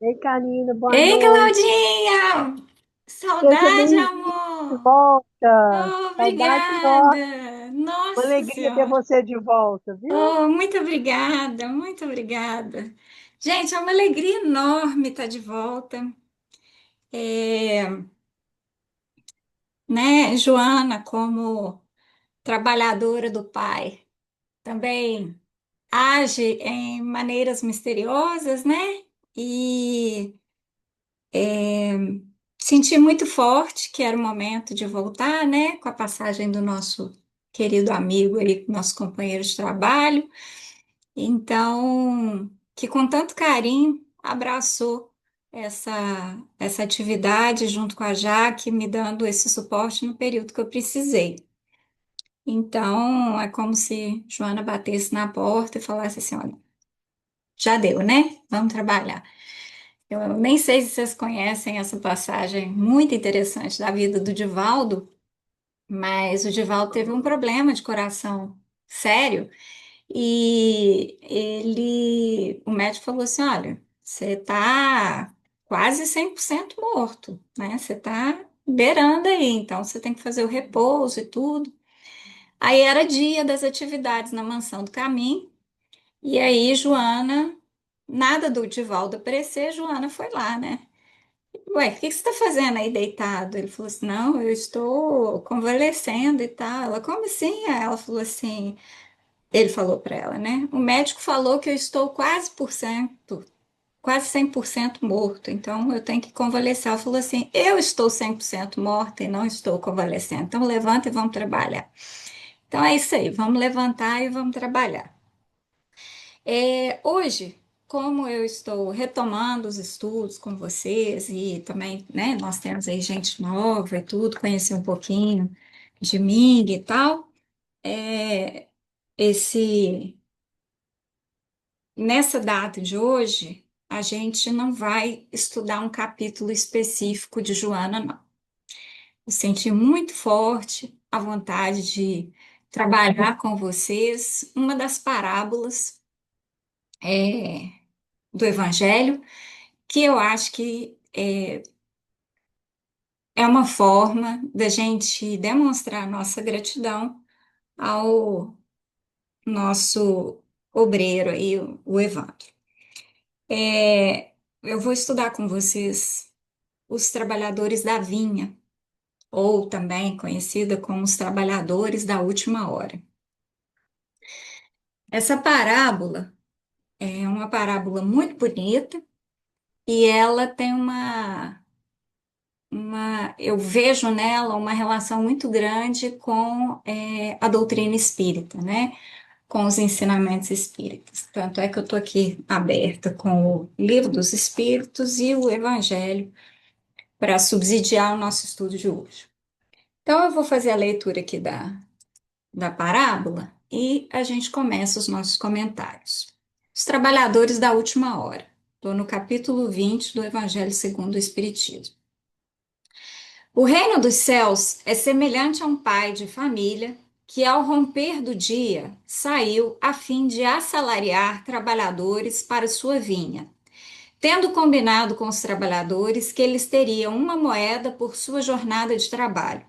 Ei, Karina, boa Ei, noite. Claudinha! Seja Saudade, bem-vinda de amor! volta. Oh, Saudade nossa. obrigada! Uma Nossa alegria ter Senhora! você de volta, viu? Oh, muito obrigada, muito obrigada. Gente, é uma alegria enorme estar de volta. É, né, Joana, como trabalhadora do Pai, também age em maneiras misteriosas, né? E senti muito forte que era o momento de voltar, né? Com a passagem do nosso querido amigo aí, nosso companheiro de trabalho. Então, que com tanto carinho abraçou essa atividade junto com a Jaque, me dando esse suporte no período que eu precisei. Então, é como se Joana batesse na porta e falasse assim: olha, já deu, né? Vamos trabalhar. Eu nem sei se vocês conhecem essa passagem muito interessante da vida do Divaldo, mas o Divaldo teve um problema de coração sério e o médico falou assim, olha, você tá quase 100% morto, né? Você tá beirando aí, então você tem que fazer o repouso e tudo. Aí era dia das atividades na Mansão do Caminho, e aí Joana, nada do Divaldo aparecer, Joana foi lá, né? Ué, o que que você está fazendo aí deitado? Ele falou assim: não, eu estou convalescendo e tal. Ela, como assim? Aí ela falou assim: ele falou para ela, né? O médico falou que eu estou quase 100% morto, então eu tenho que convalescer. Ela falou assim: eu estou 100% morta e não estou convalescendo. Então levanta e vamos trabalhar. Então é isso aí, vamos levantar e vamos trabalhar. Hoje, como eu estou retomando os estudos com vocês e também, né, nós temos aí gente nova e tudo, conhecer um pouquinho de mim e tal, é, esse, nessa data de hoje, a gente não vai estudar um capítulo específico de Joana, não. Eu senti muito forte a vontade de trabalhar com vocês uma das parábolas do Evangelho que eu acho que é uma forma da gente demonstrar nossa gratidão ao nosso obreiro aí, o Evandro. Eu vou estudar com vocês os trabalhadores da vinha, ou também conhecida como os trabalhadores da última hora. Essa parábola é uma parábola muito bonita e ela tem eu vejo nela uma relação muito grande com a doutrina espírita, né? Com os ensinamentos espíritas. Tanto é que eu estou aqui aberta com o Livro dos Espíritos e o Evangelho para subsidiar o nosso estudo de hoje. Então, eu vou fazer a leitura aqui da parábola e a gente começa os nossos comentários. Os trabalhadores da última hora. Estou no capítulo 20 do Evangelho segundo o Espiritismo. O reino dos céus é semelhante a um pai de família que, ao romper do dia, saiu a fim de assalariar trabalhadores para sua vinha, tendo combinado com os trabalhadores que eles teriam uma moeda por sua jornada de trabalho.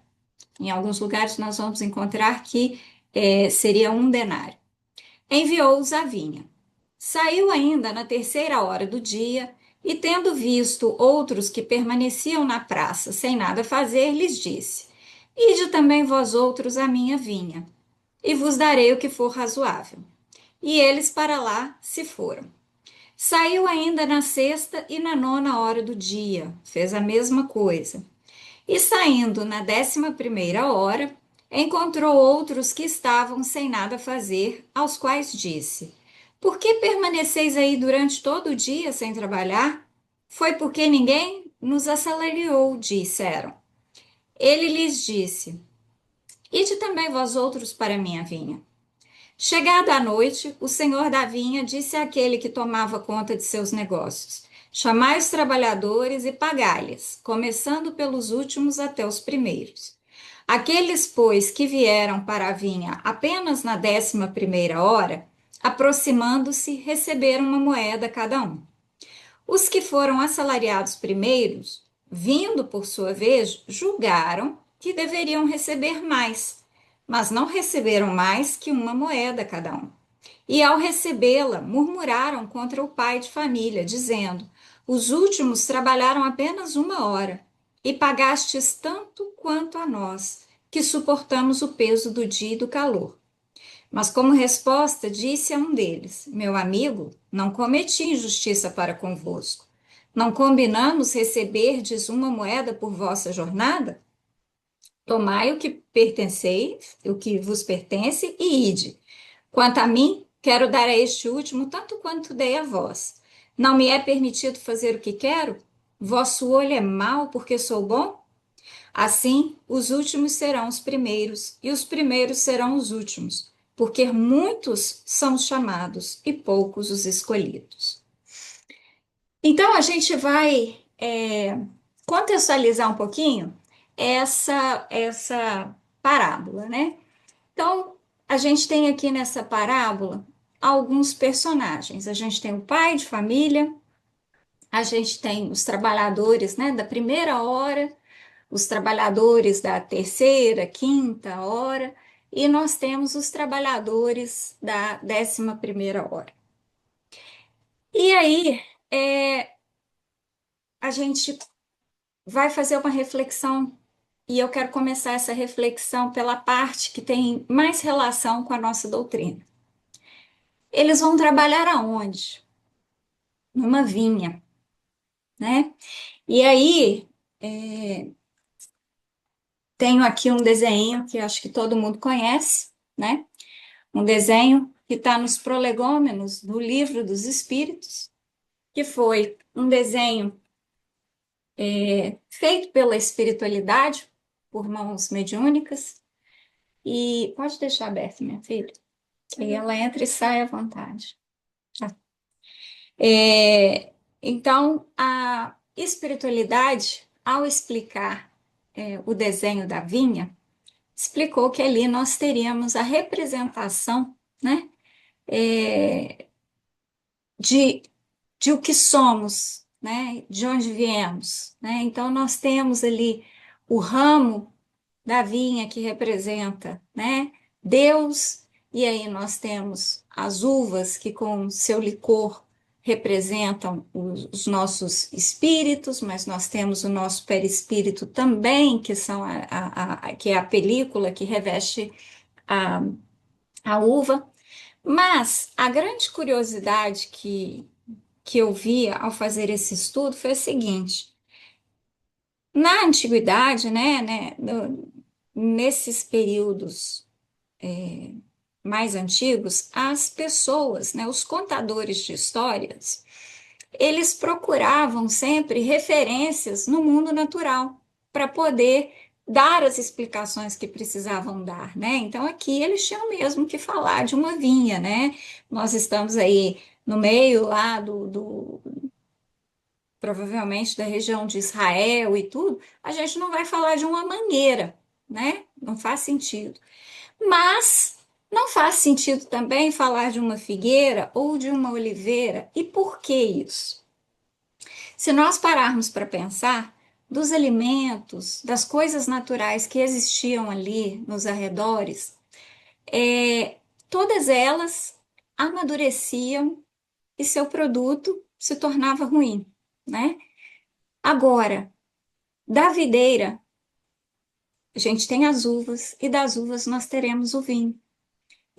Em alguns lugares nós vamos encontrar que seria um denário. Enviou-os à vinha. Saiu ainda na terceira hora do dia e, tendo visto outros que permaneciam na praça sem nada fazer, lhes disse: ide também vós outros à minha vinha, e vos darei o que for razoável. E eles para lá se foram. Saiu ainda na sexta e na nona hora do dia, fez a mesma coisa. E saindo na 11ª hora, encontrou outros que estavam sem nada fazer, aos quais disse: por que permaneceis aí durante todo o dia sem trabalhar? Foi porque ninguém nos assalariou, disseram. Ele lhes disse: ide também vós outros para a minha vinha. Chegada a noite, o senhor da vinha disse àquele que tomava conta de seus negócios: chamai os trabalhadores e pagai-lhes, começando pelos últimos até os primeiros. Aqueles, pois, que vieram para a vinha apenas na 11ª hora, aproximando-se, receberam uma moeda cada um. Os que foram assalariados primeiros, vindo por sua vez, julgaram que deveriam receber mais, mas não receberam mais que uma moeda cada um. E ao recebê-la, murmuraram contra o pai de família, dizendo: Os últimos trabalharam apenas uma hora, e pagastes tanto quanto a nós, que suportamos o peso do dia e do calor. Mas, como resposta, disse a um deles: Meu amigo, não cometi injustiça para convosco. Não combinamos receberdes uma moeda por vossa jornada? Tomai o que pertenceis, o que vos pertence, e ide. Quanto a mim, quero dar a este último tanto quanto dei a vós. Não me é permitido fazer o que quero? Vosso olho é mau porque sou bom? Assim, os últimos serão os primeiros, e os primeiros serão os últimos, porque muitos são os chamados e poucos os escolhidos. Então, a gente vai contextualizar um pouquinho essa parábola, né? Então, a gente tem aqui nessa parábola alguns personagens. A gente tem o pai de família, a gente tem os trabalhadores, né, da primeira hora, os trabalhadores da terceira, quinta hora, e nós temos os trabalhadores da 11ª hora. E aí, a gente vai fazer uma reflexão, e eu quero começar essa reflexão pela parte que tem mais relação com a nossa doutrina. Eles vão trabalhar aonde? Numa vinha, né? E aí, tenho aqui um desenho que acho que todo mundo conhece, né? Um desenho que está nos prolegômenos do Livro dos Espíritos, que foi um desenho feito pela espiritualidade, por mãos mediúnicas, e pode deixar aberto, minha filha, que aí ela entra e sai à vontade. Tá? Então, a espiritualidade, ao explicar o desenho da vinha, explicou que ali nós teríamos a representação, né, de, de o que somos, né, de onde viemos, né? Então, nós temos ali o ramo da vinha que representa, né, Deus, e aí nós temos as uvas que com seu licor representam os nossos espíritos, mas nós temos o nosso perispírito também, que são que é a película que reveste a, a uva. Mas a grande curiosidade que eu vi ao fazer esse estudo foi a seguinte: na antiguidade, nesses períodos mais antigos, as pessoas, né, os contadores de histórias, eles procuravam sempre referências no mundo natural para poder dar as explicações que precisavam dar, né? Então aqui eles tinham mesmo que falar de uma vinha, né? Nós estamos aí no meio lá provavelmente da região de Israel e tudo, a gente não vai falar de uma mangueira, né? Não faz sentido. Mas não faz sentido também falar de uma figueira ou de uma oliveira. E por que isso? Se nós pararmos para pensar, dos alimentos, das coisas naturais que existiam ali nos arredores, é, todas elas amadureciam e seu produto se tornava ruim, né? Agora, da videira, a gente tem as uvas e das uvas nós teremos o vinho.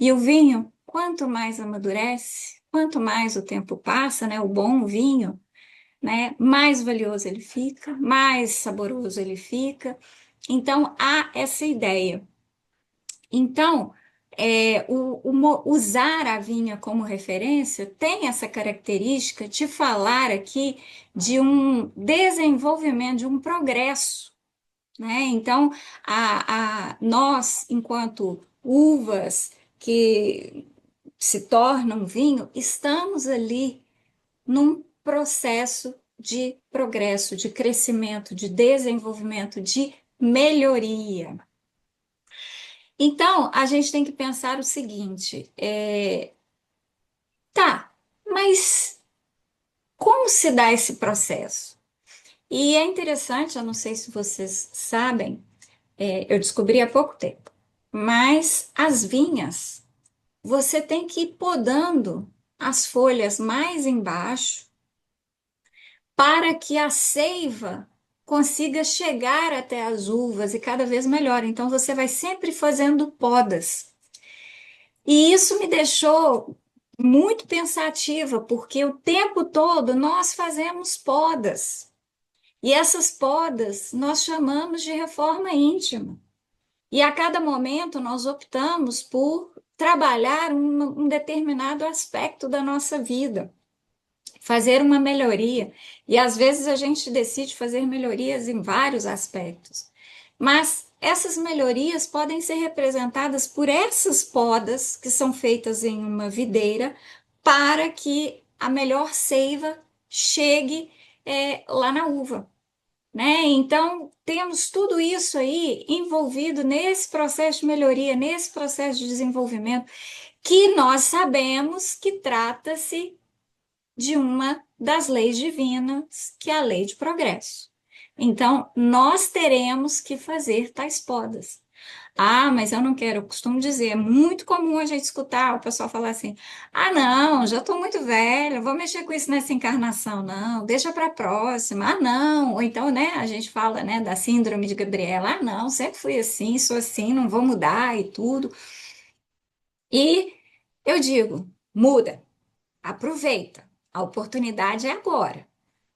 E o vinho, quanto mais amadurece, quanto mais o tempo passa, né, o bom vinho, né, mais valioso ele fica, mais saboroso ele fica. Então, há essa ideia. Então, usar a vinha como referência tem essa característica de falar aqui de um desenvolvimento, de um progresso, né? Então, nós, enquanto uvas que se tornam vinho, estamos ali num processo de progresso, de crescimento, de desenvolvimento, de melhoria. Então, a gente tem que pensar o seguinte: tá, mas como se dá esse processo? E é interessante, eu não sei se vocês sabem, eu descobri há pouco tempo, mas as vinhas, você tem que ir podando as folhas mais embaixo para que a seiva consiga chegar até as uvas e cada vez melhor. Então você vai sempre fazendo podas. E isso me deixou muito pensativa, porque o tempo todo nós fazemos podas. E essas podas nós chamamos de reforma íntima. E a cada momento nós optamos por trabalhar um determinado aspecto da nossa vida, fazer uma melhoria. E às vezes a gente decide fazer melhorias em vários aspectos. Mas essas melhorias podem ser representadas por essas podas que são feitas em uma videira para que a melhor seiva chegue lá na uva, né? Então, temos tudo isso aí envolvido nesse processo de melhoria, nesse processo de desenvolvimento, que nós sabemos que trata-se de uma das leis divinas, que é a lei de progresso. Então, nós teremos que fazer tais podas. Ah, mas eu não quero. Eu costumo dizer, é muito comum a gente escutar o pessoal falar assim: ah, não, já estou muito velha, vou mexer com isso nessa encarnação, não, deixa para a próxima. Ah, não. Ou então, né, a gente fala, né, da síndrome de Gabriela: ah, não, sempre fui assim, sou assim, não vou mudar e tudo. E eu digo: muda, aproveita, a oportunidade é agora,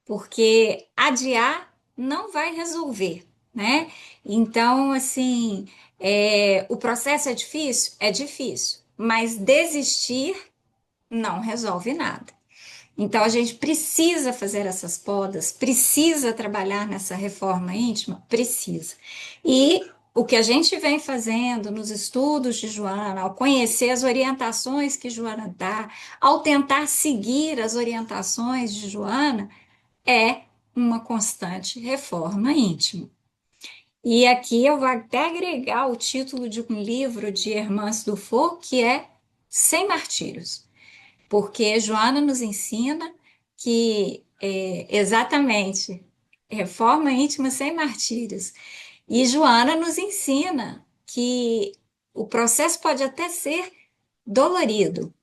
porque adiar não vai resolver, né? Então, assim, o processo é difícil? É difícil, mas desistir não resolve nada. Então, a gente precisa fazer essas podas, precisa trabalhar nessa reforma íntima? Precisa. E o que a gente vem fazendo nos estudos de Joana, ao conhecer as orientações que Joana dá, ao tentar seguir as orientações de Joana, é uma constante reforma íntima. E aqui eu vou até agregar o título de um livro de Hermance Dufour, que é Sem Martírios, porque Joana nos ensina que exatamente reforma íntima sem martírios. E Joana nos ensina que o processo pode até ser dolorido,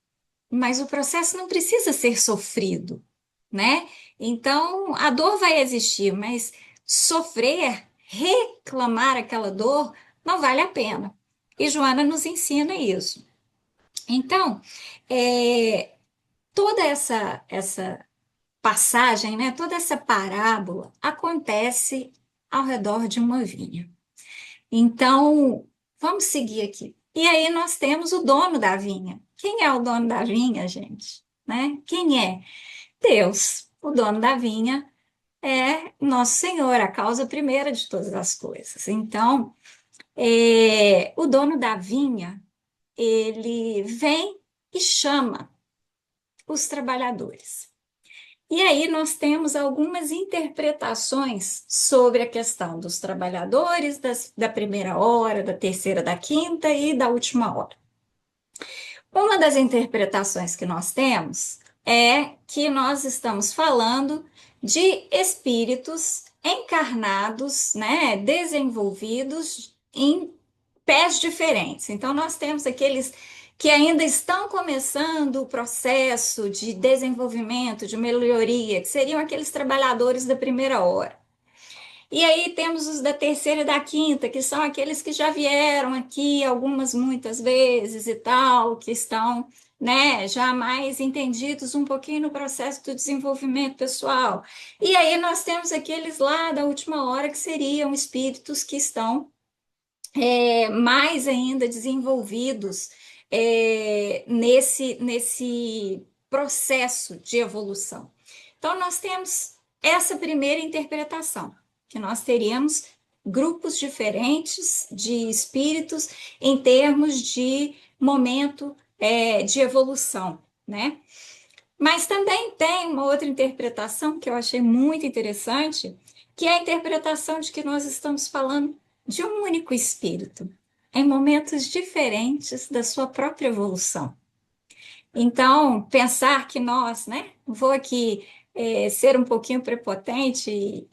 mas o processo não precisa ser sofrido, né? Então, a dor vai existir, mas sofrer, reclamar aquela dor, não vale a pena. E Joana nos ensina isso. Então, toda essa passagem, né, toda essa parábola acontece ao redor de uma vinha. Então, vamos seguir aqui. E aí nós temos o dono da vinha. Quem é o dono da vinha, gente? Né? Quem é? Deus. O dono da vinha é nosso Senhor, a causa primeira de todas as coisas. Então, o dono da vinha, ele vem e chama os trabalhadores. E aí nós temos algumas interpretações sobre a questão dos trabalhadores da primeira hora, da terceira, da quinta e da última hora. Uma das interpretações que nós temos é que nós estamos falando de espíritos encarnados, né, desenvolvidos em pés diferentes. Então, nós temos aqueles que ainda estão começando o processo de desenvolvimento, de melhoria, que seriam aqueles trabalhadores da primeira hora. E aí temos os da terceira e da quinta, que são aqueles que já vieram aqui algumas, muitas vezes e tal, que estão, né, já mais entendidos um pouquinho no processo do desenvolvimento pessoal. E aí nós temos aqueles lá da última hora, que seriam espíritos que estão mais ainda desenvolvidos nesse processo de evolução. Então, nós temos essa primeira interpretação, que nós teríamos grupos diferentes de espíritos em termos de momento de evolução, né? Mas também tem uma outra interpretação que eu achei muito interessante, que é a interpretação de que nós estamos falando de um único espírito, em momentos diferentes da sua própria evolução. Então, pensar que nós, né? Vou aqui ser um pouquinho prepotente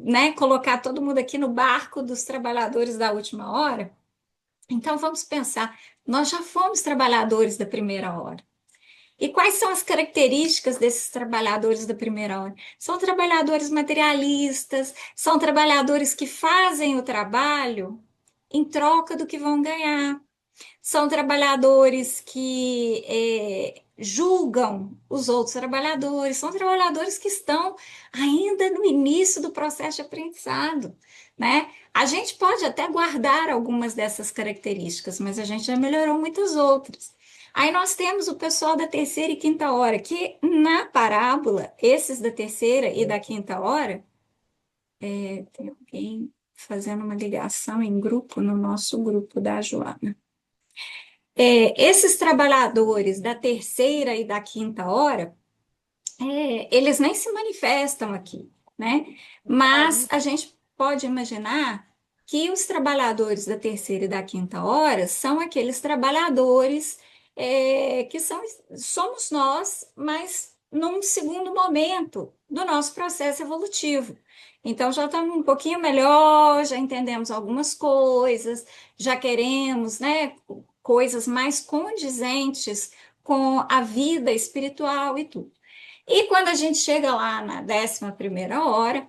né, colocar todo mundo aqui no barco dos trabalhadores da última hora. Então vamos pensar, nós já fomos trabalhadores da primeira hora. E quais são as características desses trabalhadores da primeira hora? São trabalhadores materialistas, são trabalhadores que fazem o trabalho em troca do que vão ganhar. São trabalhadores que julgam os outros trabalhadores, são trabalhadores que estão ainda no início do processo de aprendizado, né? A gente pode até guardar algumas dessas características, mas a gente já melhorou muitas outras. Aí nós temos o pessoal da terceira e quinta hora, que na parábola, esses da terceira e da quinta hora, tem alguém fazendo uma ligação em grupo no nosso grupo da Joana. Esses trabalhadores da terceira e da quinta hora, eles nem se manifestam aqui, né? Mas a gente pode imaginar que os trabalhadores da terceira e da quinta hora são aqueles trabalhadores que somos nós, mas num segundo momento do nosso processo evolutivo. Então já estamos um pouquinho melhor, já entendemos algumas coisas, já queremos, né, coisas mais condizentes com a vida espiritual e tudo. E quando a gente chega lá na 11ª hora,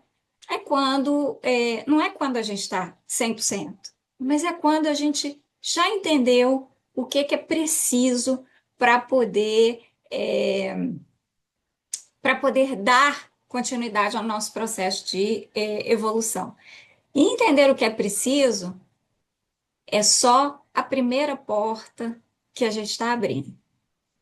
não é quando a gente está 100%, mas é quando a gente já entendeu o que é preciso para para poder dar continuidade ao nosso processo de evolução. E entender o que é preciso é só a primeira porta que a gente está abrindo,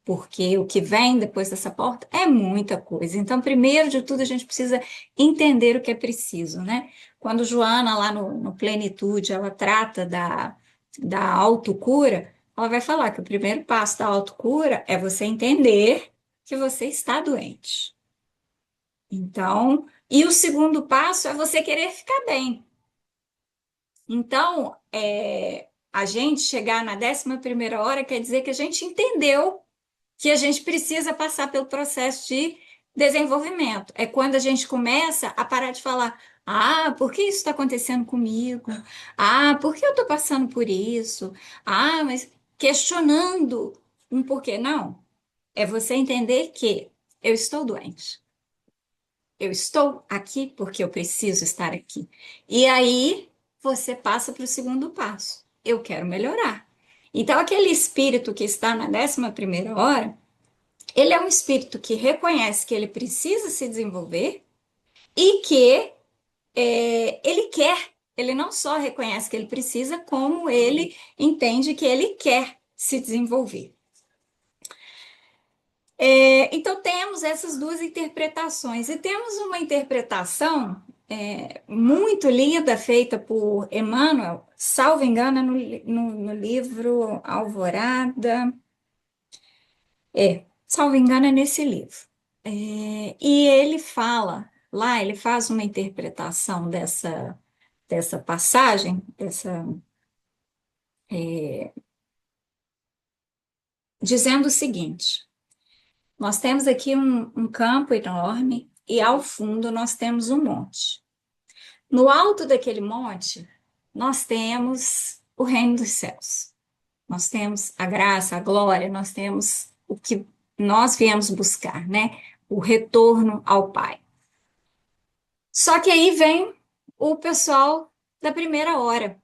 porque o que vem depois dessa porta é muita coisa. Então, primeiro de tudo, a gente precisa entender o que é preciso, né? Quando Joana, lá no Plenitude, ela trata da autocura, ela vai falar que o primeiro passo da autocura é você entender que você está doente. Então, e o segundo passo é você querer ficar bem. Então, a gente chegar na 11ª hora quer dizer que a gente entendeu que a gente precisa passar pelo processo de desenvolvimento. É quando a gente começa a parar de falar: ah, por que isso está acontecendo comigo? Ah, por que eu estou passando por isso? Ah, mas questionando um porquê. Não, é você entender que eu estou doente. Eu estou aqui porque eu preciso estar aqui. E aí você passa para o segundo passo. Eu quero melhorar. Então, aquele espírito que está na 11ª hora, ele é um espírito que reconhece que ele precisa se desenvolver e que ele quer. Ele não só reconhece que ele precisa, como ele entende que ele quer se desenvolver. Então, temos essas duas interpretações. E temos uma interpretação muito linda, feita por Emmanuel, salvo engano, é no livro Alvorada. Salvo engano, é nesse livro. E ele fala, lá ele faz uma interpretação dessa passagem, dizendo o seguinte: nós temos aqui um campo enorme e ao fundo nós temos um monte. No alto daquele monte, nós temos o reino dos céus. Nós temos a graça, a glória, nós temos o que nós viemos buscar, né? O retorno ao Pai. Só que aí vem o pessoal da primeira hora.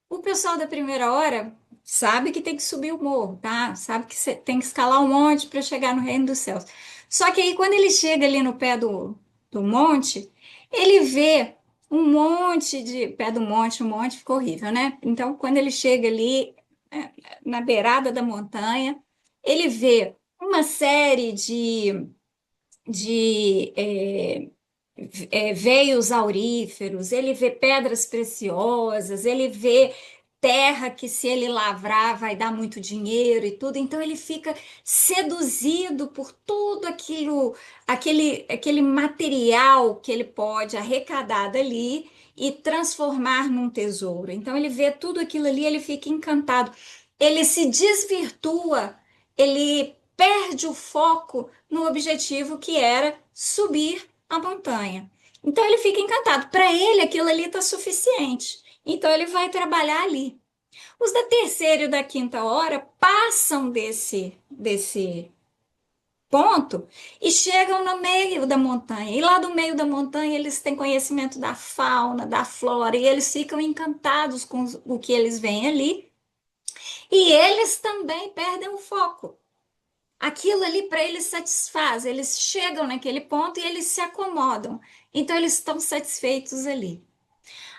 O pessoal da primeira hora sabe que tem que subir o morro, tá? Sabe que tem que escalar um monte para chegar no reino dos céus. Só que aí, quando ele chega ali no pé do monte, ele vê um monte de. Pé do monte, um monte ficou horrível, né? Então, quando ele chega ali, na beirada da montanha, ele vê uma série de veios auríferos, ele vê pedras preciosas, ele vê terra que se ele lavrar vai dar muito dinheiro e tudo. Então ele fica seduzido por tudo aquele material que ele pode arrecadar dali e transformar num tesouro. Então ele vê tudo aquilo ali, ele fica encantado. Ele se desvirtua, ele perde o foco no objetivo que era subir a montanha. Então ele fica encantado. Para ele, aquilo ali está suficiente. Então ele vai trabalhar ali. Os da terceira e da quinta hora passam desse ponto e chegam no meio da montanha. E lá do meio da montanha eles têm conhecimento da fauna, da flora, e eles ficam encantados com o que eles veem ali. E eles também perdem o foco. Aquilo ali para eles satisfaz, eles chegam naquele ponto e eles se acomodam. Então eles estão satisfeitos ali.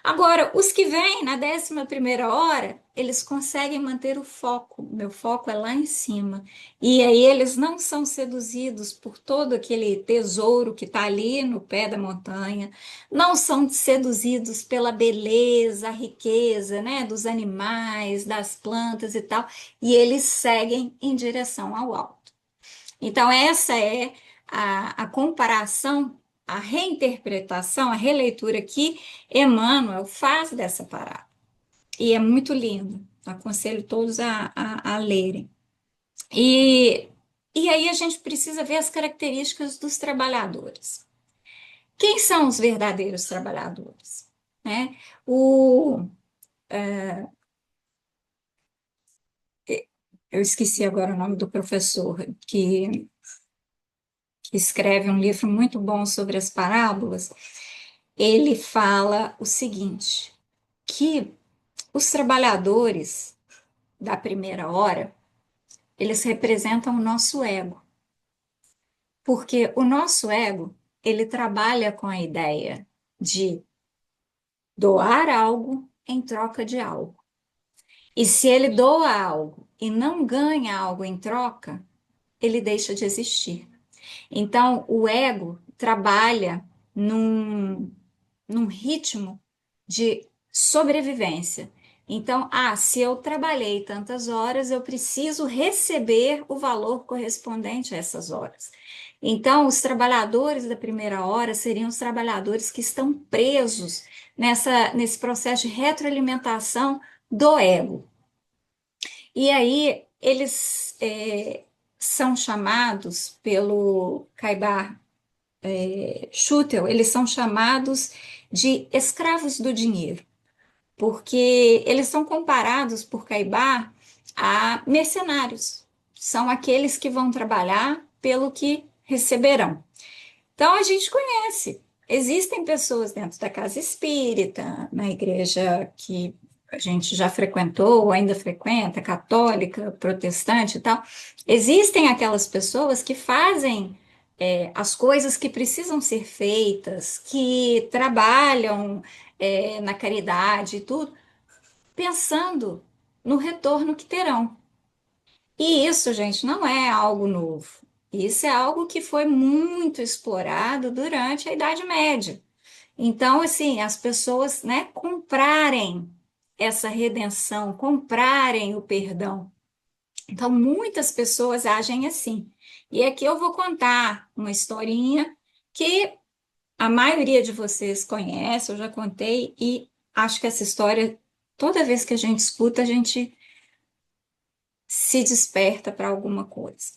Agora, os que vêm na 11ª hora, eles conseguem manter o foco. Meu foco é lá em cima. E aí eles não são seduzidos por todo aquele tesouro que está ali no pé da montanha, não são seduzidos pela beleza, a riqueza, né, dos animais, das plantas e tal, e eles seguem em direção ao alto. Então, essa é a comparação, a reinterpretação, a releitura que Emmanuel faz dessa parábola. E é muito lindo. Aconselho todos a lerem. E, e aí a gente precisa ver as características dos trabalhadores. Quem são os verdadeiros trabalhadores? Né? O, eu esqueci agora o nome do professor que escreve um livro muito bom sobre as parábolas. Ele fala o seguinte, que os trabalhadores da primeira hora, eles representam o nosso ego, porque o nosso ego, ele trabalha com a ideia de doar algo em troca de algo. E se ele doa algo e não ganha algo em troca, ele deixa de existir. Então, o ego trabalha num ritmo de sobrevivência. Então, se eu trabalhei tantas horas, eu preciso receber o valor correspondente a essas horas. Então, os trabalhadores da primeira hora seriam os trabalhadores que estão presos nesse processo de retroalimentação do ego. E aí, eles são chamados pelo Caibar Schutel, eles são chamados de escravos do dinheiro, porque eles são comparados por Caibar a mercenários. São aqueles que vão trabalhar pelo que receberão. Então a gente conhece. Existem pessoas dentro da casa espírita, na igreja que a gente já frequentou, ainda frequenta, católica, protestante e tal. Existem aquelas pessoas que fazem as coisas que precisam ser feitas, que trabalham na caridade e tudo, pensando no retorno que terão. E isso, gente, não é algo novo. Isso é algo que foi muito explorado durante a Idade Média. Então, assim, as pessoas, né, comprarem essa redenção, comprarem o perdão. Então, muitas pessoas agem assim. E aqui eu vou contar uma historinha que a maioria de vocês conhece, eu já contei, e acho que essa história, toda vez que a gente escuta, a gente se desperta para alguma coisa.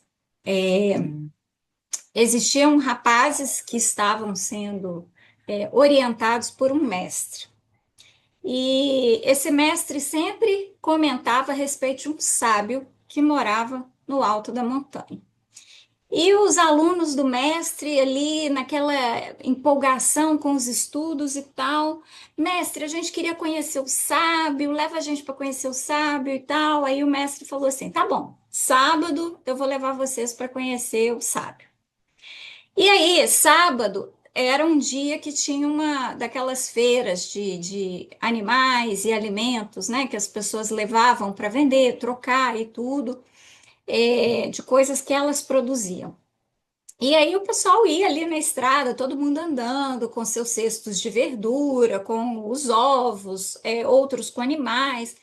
Existiam rapazes que estavam sendo orientados por um mestre. E esse mestre sempre comentava a respeito de um sábio que morava no alto da montanha. E os alunos do mestre ali, naquela empolgação com os estudos e tal, mestre, a gente queria conhecer o sábio, leva a gente para conhecer o sábio e tal. Aí o mestre falou assim: tá bom, sábado eu vou levar vocês para conhecer o sábio. E aí, sábado era um dia que tinha uma daquelas feiras de animais e alimentos, né, que as pessoas levavam para vender, trocar e tudo, de coisas que elas produziam. E aí o pessoal ia ali na estrada, todo mundo andando com seus cestos de verdura, com os ovos, outros com animais.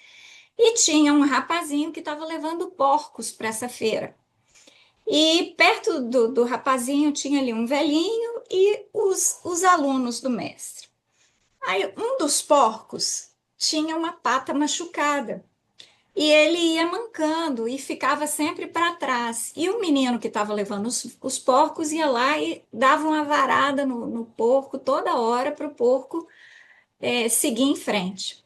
E tinha um rapazinho que estava levando porcos para essa feira. E perto do rapazinho tinha ali um velhinho e os alunos do mestre. Aí um dos porcos tinha uma pata machucada. e ele ia mancando e ficava sempre para trás. E o menino que estava levando os porcos ia lá e dava uma varada no porco toda hora para o porco seguir em frente.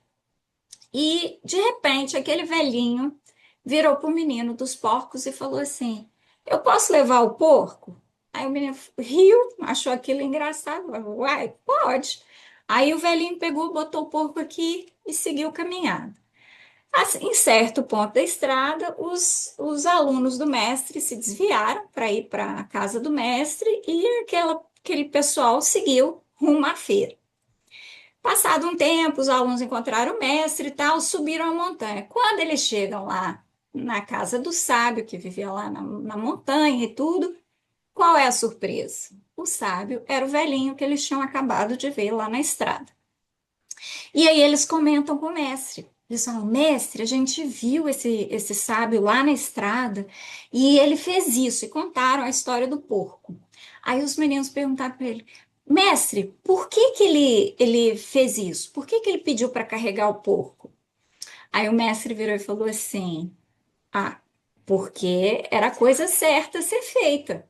E, de repente, aquele velhinho virou para o menino dos porcos e falou assim: Eu posso levar o porco? Aí o menino riu, achou aquilo engraçado. Falou, uai, pode. Aí o velhinho pegou, botou o porco aqui e seguiu caminhando. Assim, em certo ponto da estrada, os alunos do mestre se desviaram para ir para a casa do mestre e aquele pessoal seguiu rumo à feira. Passado um tempo, os alunos encontraram o mestre e tal, subiram a montanha. Quando eles chegam lá na casa do sábio, que vivia lá na montanha e tudo, qual é a surpresa? O sábio era o velhinho que eles tinham acabado de ver lá na estrada. E aí eles comentam com o mestre. Eles falam, mestre, a gente viu esse sábio lá na estrada e ele fez isso. E contaram a história do porco. Aí os meninos perguntaram para ele, mestre, por que que ele fez isso? Por que que ele pediu para carregar o porco? Aí o mestre virou e falou assim, ah, porque era a coisa certa a ser feita.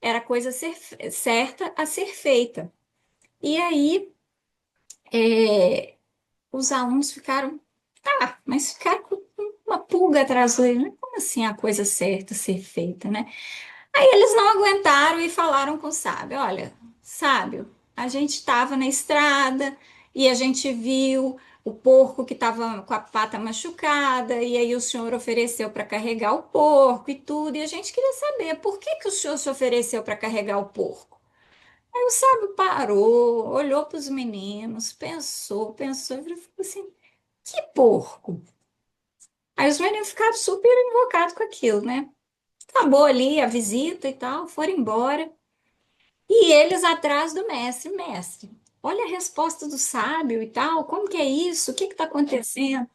Era a coisa certa a ser feita. E aí os alunos ficaram, tá, mas ficaram com uma pulga atrás dele, né? Como assim a coisa certa ser feita, né? Aí eles não aguentaram e falaram com o sábio: Olha, sábio, a gente estava na estrada e a gente viu o porco que estava com a pata machucada, e aí o senhor ofereceu para carregar o porco e tudo, e a gente queria saber por que que o senhor se ofereceu para carregar o porco. Aí o sábio parou, olhou para os meninos, pensou, e falou assim: que porco? Aí os meninos ficaram super invocados com aquilo, né? Acabou ali a visita e tal, foram embora. E eles atrás do mestre, mestre, olha a resposta do sábio e tal, como que é isso? O que que está acontecendo?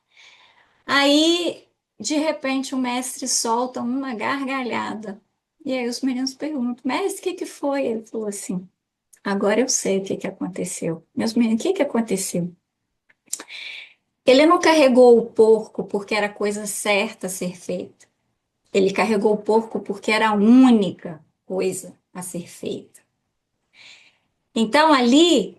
Aí, de repente, o mestre solta uma gargalhada. E aí os meninos perguntam, mestre, o que que foi? Ele falou assim, agora eu sei o que que aconteceu. Meus meninos, o que que aconteceu? Ele não carregou o porco porque era a coisa certa a ser feita. Ele carregou o porco porque era a única coisa a ser feita. Então, ali,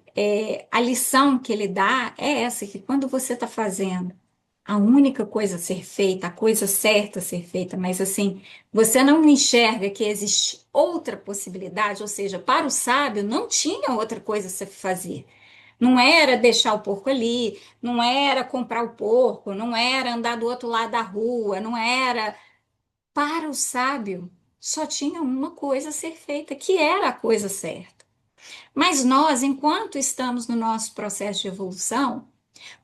a lição que ele dá é essa, que quando você está fazendo a única coisa a ser feita, a coisa certa a ser feita, mas assim, você não enxerga que existe outra possibilidade, ou seja, para o sábio não tinha outra coisa a se fazer. Não era deixar o porco ali, não era comprar o porco, não era andar do outro lado da rua, não era. Para o sábio, só tinha uma coisa a ser feita, que era a coisa certa. Mas nós, enquanto estamos no nosso processo de evolução,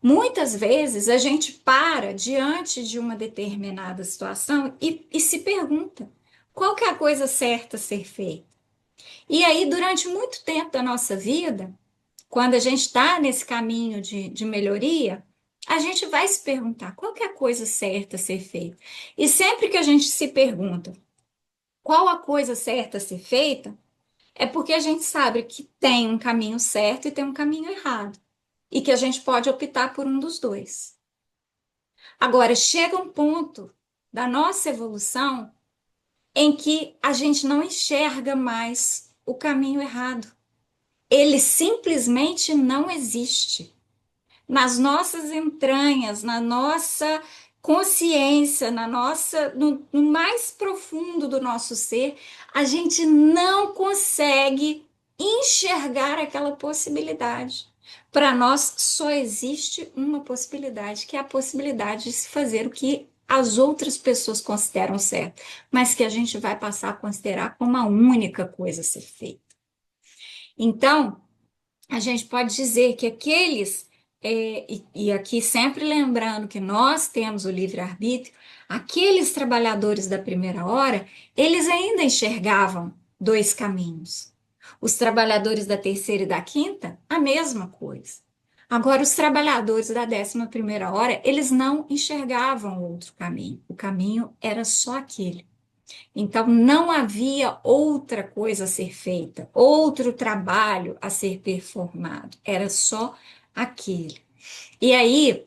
muitas vezes a gente para diante de uma determinada situação e se pergunta qual que é a coisa certa a ser feita. E aí, durante muito tempo da nossa vida, quando a gente está nesse caminho de melhoria, a gente vai se perguntar qual que é a coisa certa a ser feita. E sempre que a gente se pergunta qual a coisa certa a ser feita, é porque a gente sabe que tem um caminho certo e tem um caminho errado. E que a gente pode optar por um dos dois. Agora, chega um ponto da nossa evolução em que a gente não enxerga mais o caminho errado. Ele simplesmente não existe. Nas nossas entranhas, na nossa consciência, no mais profundo do nosso ser, a gente não consegue enxergar aquela possibilidade. Para nós só existe uma possibilidade, que é a possibilidade de se fazer o que as outras pessoas consideram certo, mas que a gente vai passar a considerar como a única coisa a ser feita. Então, a gente pode dizer que aqueles, e aqui sempre lembrando que nós temos o livre-arbítrio, aqueles trabalhadores da primeira hora, eles ainda enxergavam dois caminhos. Os trabalhadores da terceira e da quinta, a mesma coisa. Agora, os trabalhadores da 11ª hora, eles não enxergavam outro caminho. O caminho era só aquele. Então, não havia outra coisa a ser feita, outro trabalho a ser performado, era só aquele. E aí,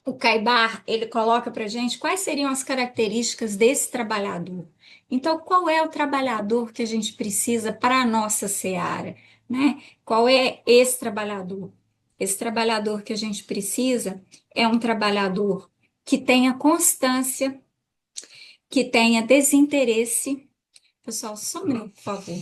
o Caibar, ele coloca para gente quais seriam as características desse trabalhador. Então, qual é o trabalhador que a gente precisa para a nossa seara, né? Qual é esse trabalhador? Esse trabalhador que a gente precisa é um trabalhador que tenha constância, que tenha desinteresse. Pessoal, só um minuto, por favor.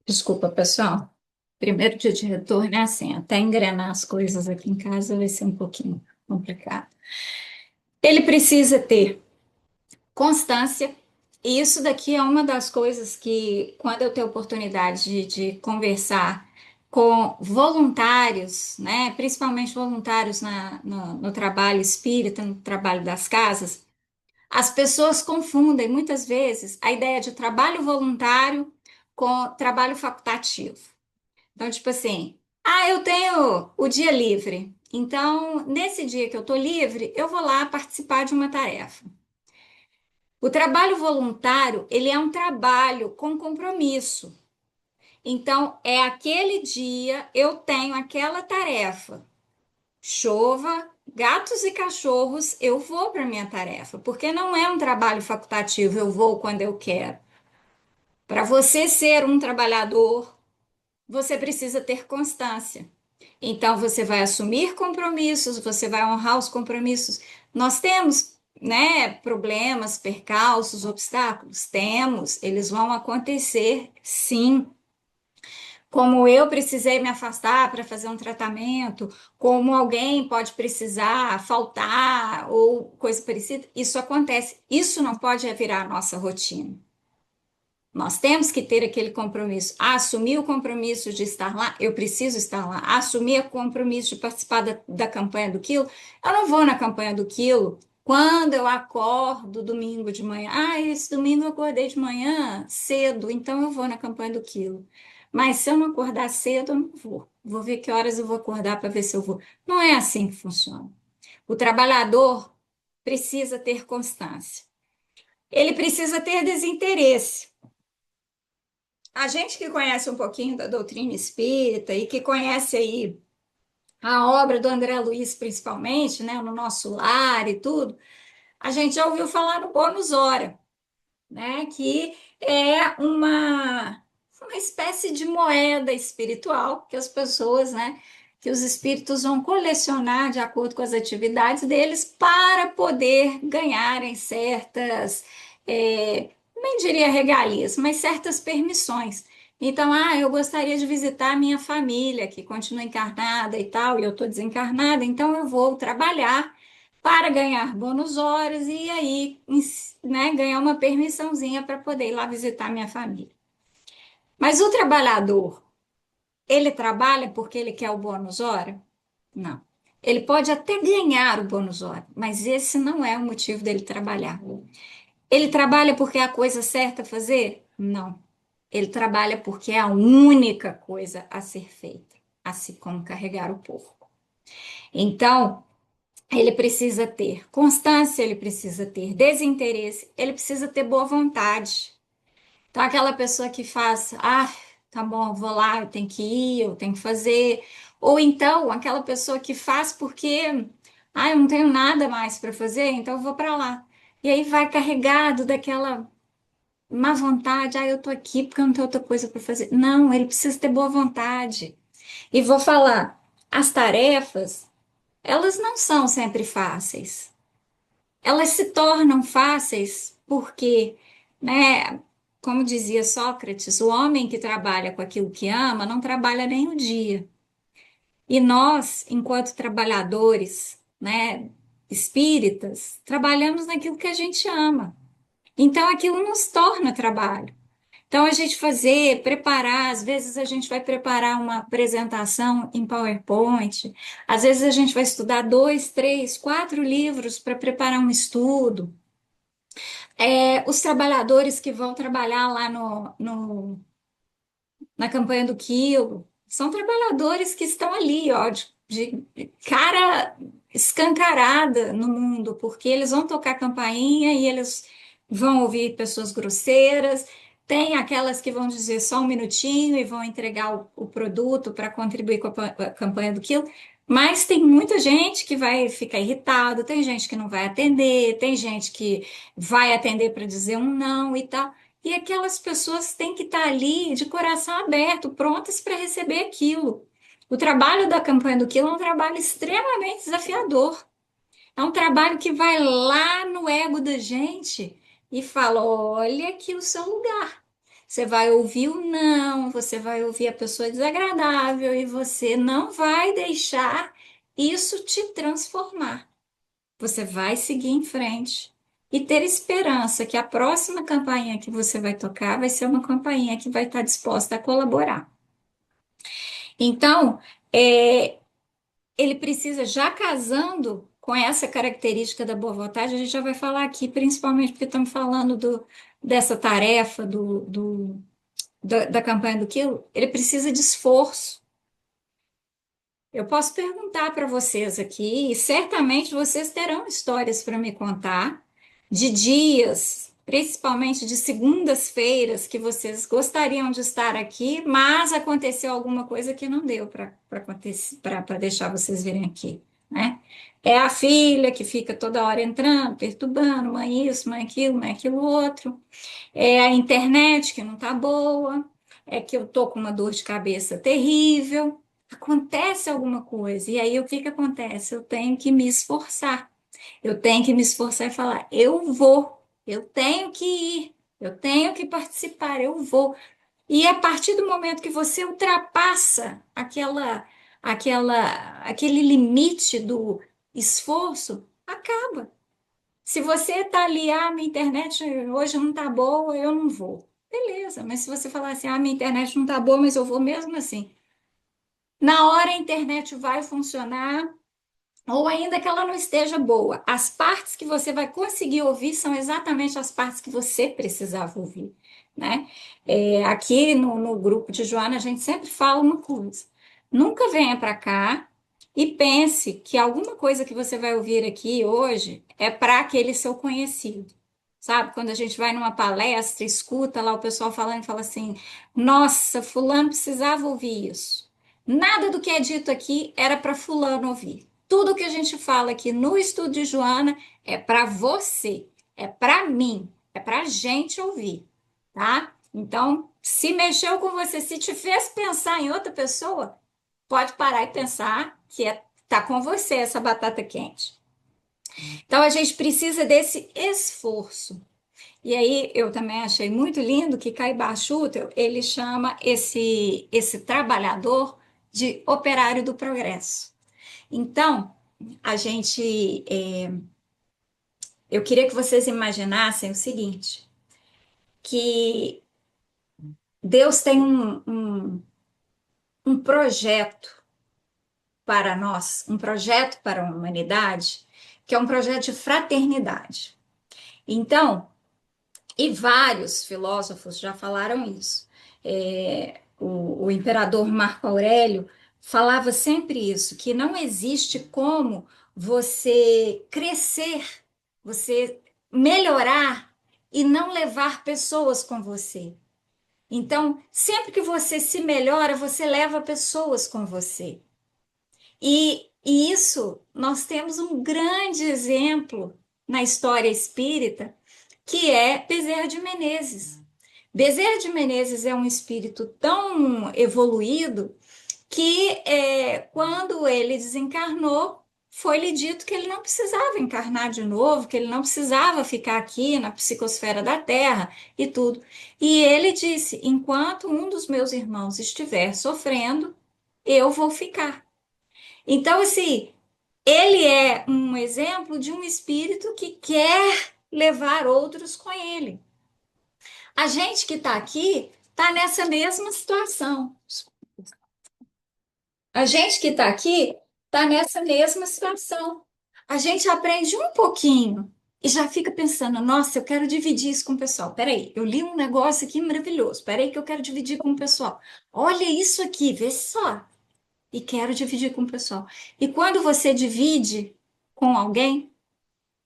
Desculpa, pessoal. Primeiro dia de retorno é assim, até engrenar as coisas aqui em casa vai ser um pouquinho complicado. Ele precisa ter constância, e isso daqui é uma das coisas que, quando eu tenho oportunidade de conversar com voluntários, né, principalmente voluntários no trabalho espírita, no trabalho das casas, as pessoas confundem muitas vezes a ideia de trabalho voluntário com trabalho facultativo. Então, tipo assim, eu tenho o dia livre. Então, nesse dia que eu tô livre, eu vou lá participar de uma tarefa. O trabalho voluntário, ele é um trabalho com compromisso. Então, é aquele dia eu tenho aquela tarefa. Chova, gatos e cachorros, eu vou para minha tarefa, porque não é um trabalho facultativo, eu vou quando eu quero. Para você ser um trabalhador, você precisa ter constância. Então, você vai assumir compromissos, você vai honrar os compromissos. Nós temos, né, problemas, percalços, obstáculos? Temos, eles vão acontecer, sim. Como eu precisei me afastar para fazer um tratamento, como alguém pode precisar faltar ou coisa parecida, isso acontece. Isso não pode virar a nossa rotina. Nós temos que ter aquele compromisso. Assumir o compromisso de estar lá, eu preciso estar lá. Assumir o compromisso de participar da campanha do quilo, eu não vou na campanha do quilo quando eu acordo domingo de manhã. Esse domingo eu acordei de manhã cedo, então eu vou na campanha do quilo. Mas se eu não acordar cedo, eu não vou. Vou ver que horas eu vou acordar para ver se eu vou. Não é assim que funciona. O trabalhador precisa ter constância. Ele precisa ter desinteresse. A gente que conhece um pouquinho da doutrina espírita e que conhece aí a obra do André Luiz, principalmente, né, no Nosso Lar e tudo, a gente já ouviu falar no bônus hora, né, que é uma espécie de moeda espiritual que as pessoas, né, que os espíritos vão colecionar de acordo com as atividades deles para poder ganharem certas, nem diria regalias, mas certas permissões. Então, eu gostaria de visitar a minha família, que continua encarnada e tal, e eu estou desencarnada, então eu vou trabalhar para ganhar bônus horas e aí, né, ganhar uma permissãozinha para poder ir lá visitar minha família. Mas o trabalhador, ele trabalha porque ele quer o bônus hora? Não. Ele pode até ganhar o bônus hora, mas esse não é o motivo dele trabalhar. Ele trabalha porque é a coisa certa a fazer? Não. Ele trabalha porque é a única coisa a ser feita, assim como carregar o porco. Então, ele precisa ter constância, ele precisa ter desinteresse, ele precisa ter boa vontade. Então, aquela pessoa que faz, tá bom, eu vou lá, eu tenho que ir, eu tenho que fazer. Ou então, aquela pessoa que faz porque, eu não tenho nada mais para fazer, então eu vou para lá. E aí vai carregado daquela má vontade, eu tô aqui porque eu não tenho outra coisa para fazer. Não, ele precisa ter boa vontade. E vou falar, as tarefas, elas não são sempre fáceis. Elas se tornam fáceis porque, né, como dizia Sócrates, o homem que trabalha com aquilo que ama não trabalha nem o dia. E nós, enquanto trabalhadores, né, espíritas, trabalhamos naquilo que a gente ama. Então aquilo nos torna trabalho. Então, a gente preparar, às vezes a gente vai preparar uma apresentação em PowerPoint, às vezes a gente vai estudar dois, três, quatro livros para preparar um estudo. Os trabalhadores que vão trabalhar lá na campanha do quilo, são trabalhadores que estão ali, ó, de cara escancarada no mundo, porque eles vão tocar campainha e eles vão ouvir pessoas grosseiras. Tem aquelas que vão dizer só um minutinho e vão entregar o produto para contribuir com a campanha do quilo. Mas tem muita gente que vai ficar irritado, tem gente que não vai atender, tem gente que vai atender para dizer um não e tal. E aquelas pessoas têm que estar ali de coração aberto, prontas para receber aquilo. O trabalho da campanha do quilo é um trabalho extremamente desafiador. É um trabalho que vai lá no ego da gente e fala: olha aqui o seu lugar. Você vai ouvir o não, você vai ouvir a pessoa desagradável e você não vai deixar isso te transformar. Você vai seguir em frente e ter esperança que a próxima campainha que você vai tocar vai ser uma campainha que vai estar disposta a colaborar. Então, é, ele precisa, já casando com essa característica da boa vontade, a gente já vai falar aqui, principalmente porque estamos falando dessa tarefa da campanha do quilo, ele precisa de esforço. Eu posso perguntar para vocês aqui, e certamente vocês terão histórias para me contar de dias, principalmente de segundas-feiras, que vocês gostariam de estar aqui, mas aconteceu alguma coisa que não deu para deixar vocês virem aqui, né? É a filha que fica toda hora entrando, perturbando, mãe isso, mãe aquilo outro. É a internet que não tá boa, é que eu tô com uma dor de cabeça terrível. Acontece alguma coisa, e aí o que que acontece? Eu tenho que me esforçar. Eu tenho que me esforçar e falar: eu vou, eu tenho que ir, eu tenho que participar, eu vou. E a partir do momento que você ultrapassa aquele limite do esforço, acaba. Se você está ali, minha internet hoje não está boa, eu não vou. Beleza, mas se você falar assim, minha internet não está boa, mas eu vou mesmo assim. Na hora a internet vai funcionar, ou ainda que ela não esteja boa, as partes que você vai conseguir ouvir são exatamente as partes que você precisava ouvir, né? Aqui no grupo de Joana, a gente sempre fala uma coisa: nunca venha para cá e pense que alguma coisa que você vai ouvir aqui hoje é para aquele seu conhecido. Sabe, quando a gente vai numa palestra, escuta lá o pessoal falando e fala assim: nossa, fulano precisava ouvir isso. Nada do que é dito aqui era para fulano ouvir. Tudo que a gente fala aqui no estudo de Joana é para você, é para mim, é para a gente ouvir, tá? Então, se mexeu com você, se te fez pensar em outra pessoa, pode parar e pensar que tá com você essa batata quente. Então, a gente precisa desse esforço. E aí, eu também achei muito lindo que Caibar Schutel, ele chama esse trabalhador de operário do progresso. Então, a gente, eu queria que vocês imaginassem o seguinte, que Deus tem um projeto para nós, um projeto para a humanidade, que é um projeto de fraternidade. Então, e vários filósofos já falaram isso. O imperador Marco Aurélio falava sempre isso, que não existe como você crescer, você melhorar e não levar pessoas com você. Então, sempre que você se melhora, você leva pessoas com você. E isso, nós temos um grande exemplo na história espírita, que é Bezerra de Menezes. Bezerra de Menezes é um espírito tão evoluído que quando ele desencarnou, foi-lhe dito que ele não precisava encarnar de novo, que ele não precisava ficar aqui na psicosfera da Terra e tudo. E ele disse: enquanto um dos meus irmãos estiver sofrendo, eu vou ficar. Então, assim, ele é um exemplo de um espírito que quer levar outros com ele. A gente que está aqui está nessa mesma situação. A gente que está aqui está nessa mesma situação. A gente aprende um pouquinho e já fica pensando: nossa, eu quero dividir isso com o pessoal. Peraí, eu li um negócio aqui maravilhoso. Peraí, que eu quero dividir com o pessoal. Olha isso aqui, vê só. E quero dividir com o pessoal. E quando você divide com alguém,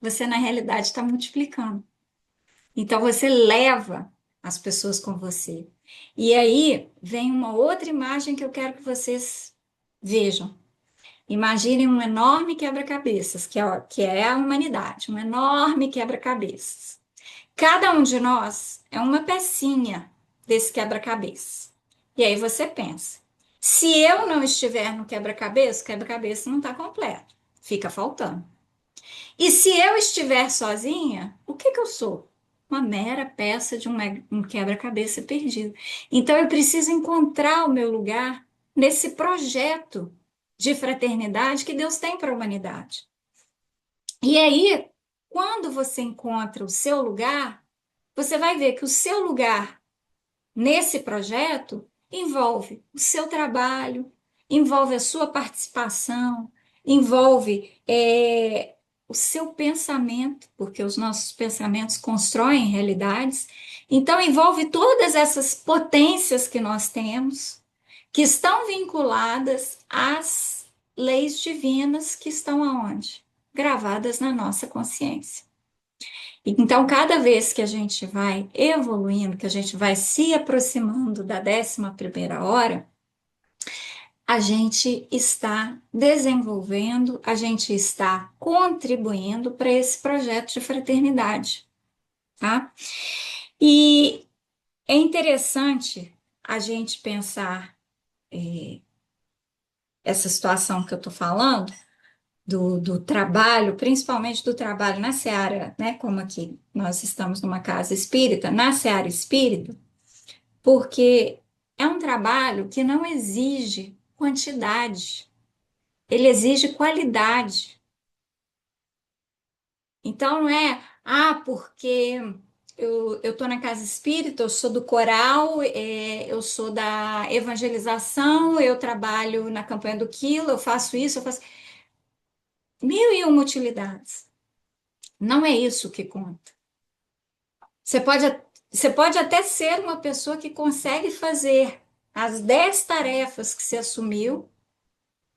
você na realidade está multiplicando. Então você leva as pessoas com você. E aí vem uma outra imagem que eu quero que vocês vejam. Imaginem um enorme quebra-cabeças, que é a humanidade, um enorme quebra-cabeças. Cada um de nós é uma pecinha desse quebra-cabeça. E aí você pensa: se eu não estiver no quebra-cabeça, o quebra-cabeça não está completo, fica faltando. E se eu estiver sozinha, o que que eu sou? Uma mera peça de um quebra-cabeça perdido. Então eu preciso encontrar o meu lugar nesse projeto de fraternidade que Deus tem para a humanidade. E aí, quando você encontra o seu lugar, você vai ver que o seu lugar nesse projeto envolve o seu trabalho, envolve a sua participação, envolve o seu pensamento, porque os nossos pensamentos constroem realidades. Então, envolve todas essas potências que nós temos, que estão vinculadas às leis divinas que estão aonde? Gravadas na nossa consciência. Então, cada vez que a gente vai evoluindo, que a gente vai se aproximando da 11ª hora, a gente está desenvolvendo, a gente está contribuindo para esse projeto de fraternidade, tá? E é interessante a gente pensar essa situação que eu estou falando, do trabalho, principalmente do trabalho na seara, né? Como aqui nós estamos numa casa espírita, na seara espírita, porque é um trabalho que não exige quantidade, ele exige qualidade. Então, não é, porque eu estou na casa espírita, eu sou do coral, eu sou da evangelização, eu trabalho na campanha do Quilo, eu faço isso, eu faço mil e uma utilidades. Não é isso que conta. Você pode, você pode até ser uma pessoa que consegue fazer as 10 tarefas que você assumiu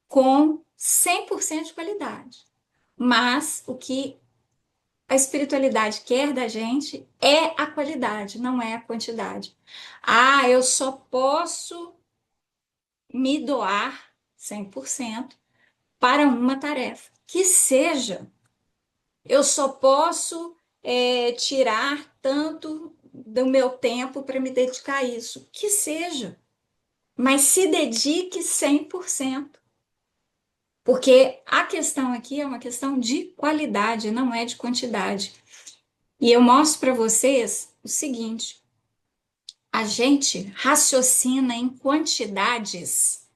com 100% de qualidade. Mas o que a espiritualidade quer da gente é a qualidade, não é a quantidade. Ah, eu só posso me doar 100% para uma tarefa. Que seja. Eu só posso tirar tanto do meu tempo para me dedicar a isso. Que seja. Mas se dedique 100%. Porque a questão aqui é uma questão de qualidade, não é de quantidade. E eu mostro para vocês o seguinte: a gente raciocina em quantidades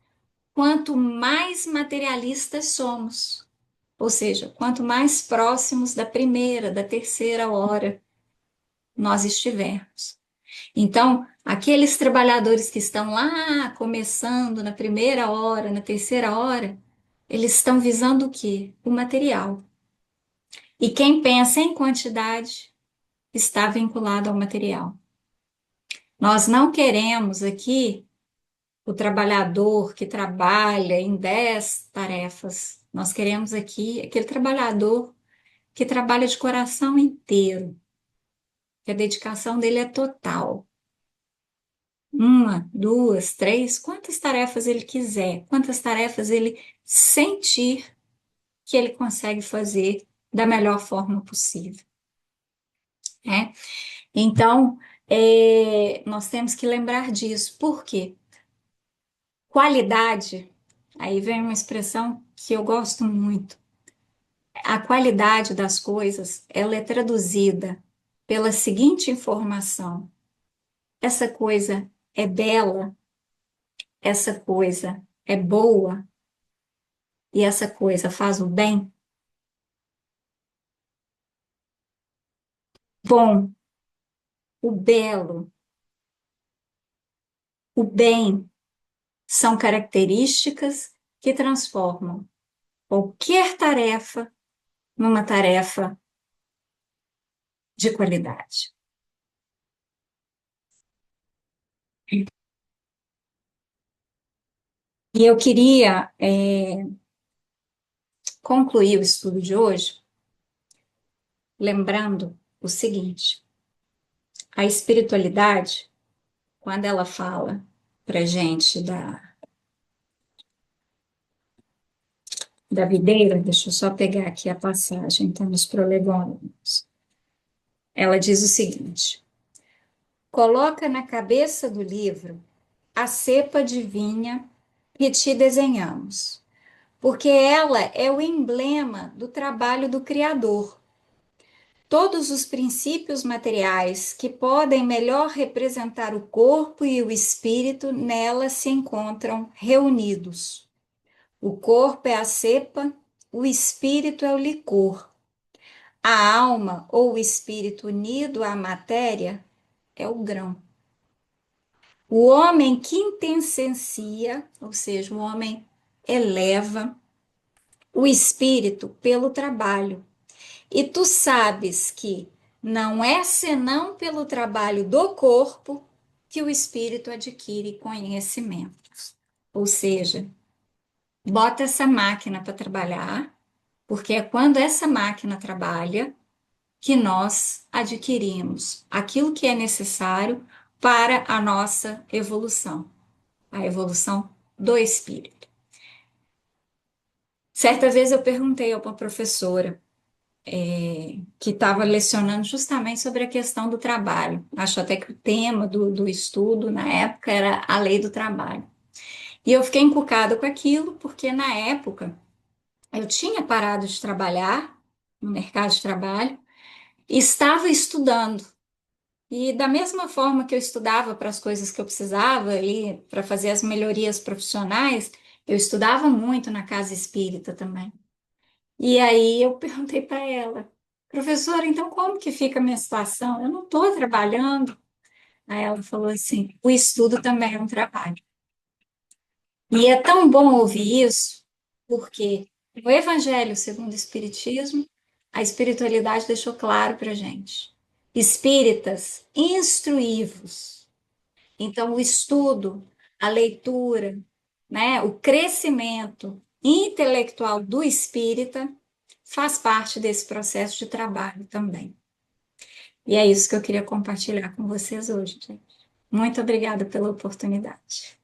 quanto mais materialistas somos. Ou seja, quanto mais próximos da primeira, da terceira hora nós estivermos. Então, aqueles trabalhadores que estão lá começando na primeira hora, na terceira hora, eles estão visando o quê? O material. E quem pensa em quantidade está vinculado ao material. Nós não queremos aqui o trabalhador que trabalha em 10 tarefas. Nós queremos aqui aquele trabalhador que trabalha de coração inteiro, que a dedicação dele é total. Uma, duas, três, quantas tarefas ele quiser, quantas tarefas ele sentir que ele consegue fazer da melhor forma possível, né? Então, nós temos que lembrar disso. Por quê? Qualidade, aí vem uma expressão que eu gosto muito. A qualidade das coisas, ela é traduzida pela seguinte informação: essa coisa é bela, essa coisa é boa e essa coisa faz o bem. Bom, o belo, o bem são características que transformam qualquer tarefa numa tarefa de qualidade. E eu queria concluir o estudo de hoje lembrando o seguinte: a espiritualidade, quando ela fala para gente da videira, deixa eu só pegar aqui a passagem, então, nos prolegômenos. Ela diz o seguinte: coloca na cabeça do livro a cepa de vinha que te desenhamos, porque ela é o emblema do trabalho do Criador. Todos os princípios materiais que podem melhor representar o corpo e o espírito nela se encontram reunidos. O corpo é a cepa, o espírito é o licor. A alma ou o espírito unido à matéria é o grão. O homem quintessencia, ou seja, o homem eleva o espírito pelo trabalho. E tu sabes que não é senão pelo trabalho do corpo que o espírito adquire conhecimento. Ou seja, bota essa máquina para trabalhar, porque é quando essa máquina trabalha que nós adquirimos aquilo que é necessário para a nossa evolução, a evolução do espírito. Certa vez eu perguntei a uma professora que estava lecionando justamente sobre a questão do trabalho. Acho até que o tema do estudo na época era a lei do trabalho. E eu fiquei encucada com aquilo, porque na época eu tinha parado de trabalhar no mercado de trabalho e estava estudando. E da mesma forma que eu estudava para as coisas que eu precisava ali, para fazer as melhorias profissionais, eu estudava muito na casa espírita também. E aí eu perguntei para ela, professora, então como que fica a minha situação? Eu não estou trabalhando. Aí ela falou assim, o estudo também é um trabalho. E é tão bom ouvir isso, porque no Evangelho segundo o Espiritismo, a espiritualidade deixou claro para gente. Espíritas instruí-vos. Então, o estudo, a leitura, né, o crescimento intelectual do espírita faz parte desse processo de trabalho também. E é isso que eu queria compartilhar com vocês hoje, gente. Muito obrigada pela oportunidade.